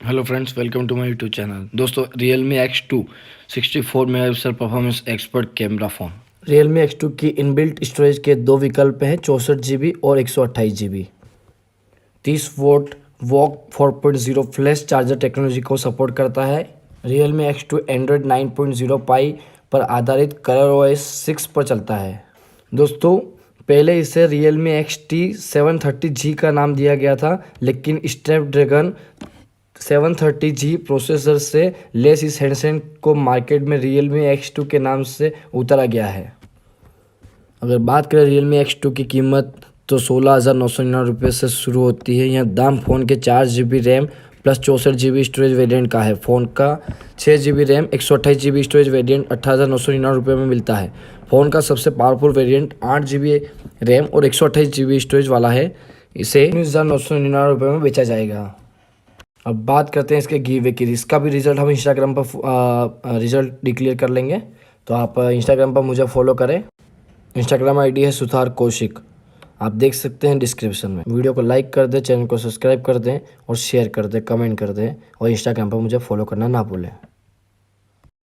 Hello friends, welcome to my YouTube channel. दोस्तों, Realme X2 64 megapixel performance expert camera phone. Realme X2 की inbuilt storage के दो विकल्प हैं, 64 GB और 128 GB। 30 volt walk 4.0 flash charger technology को support करता है। Realme X2 एंड्रॉयड 9.0 पाई पर आधारित कलर OS 6 पर चलता है। दोस्तों, पहले इसे Realme XT 730G का नाम दिया गया था, लेकिन स्नैपड्रैगन 730G प्रोसेसर से लेस इस हैंडसेट को मार्केट में Realme X2 के नाम से उतारा गया है। अगर बात करें Realme X2 की कीमत तो 16,999 रुपये से शुरू होती है। यह दाम फ़ोन के 4GB RAM plus 64GB storage variant का है। फ़ोन का 6GB RAM 128GB storage variant 18,999 रुपये में मिलता है। फ़ोन का सबसे पावरफुल वेरिएंट 8GB रैम और 128GB स्टोरेज वाला है। इसे 19,999 रुपये में बेचा जाएगा। अब बात करते हैं इसके गिव अवे की। इसका भी रिजल्ट हम इंस्टाग्राम पर रिजल्ट डिक्लेयर कर लेंगे, तो आप इंस्टाग्राम पर मुझे फॉलो करें। इंस्टाग्राम आईडी है सुथार कौशिक, आप देख सकते हैं डिस्क्रिप्शन में। वीडियो को लाइक कर दें, चैनल को सब्सक्राइब कर दें और शेयर कर दें, कमेंट कर दें और इंस्टाग्राम पर मुझे फॉलो करना ना भूलें।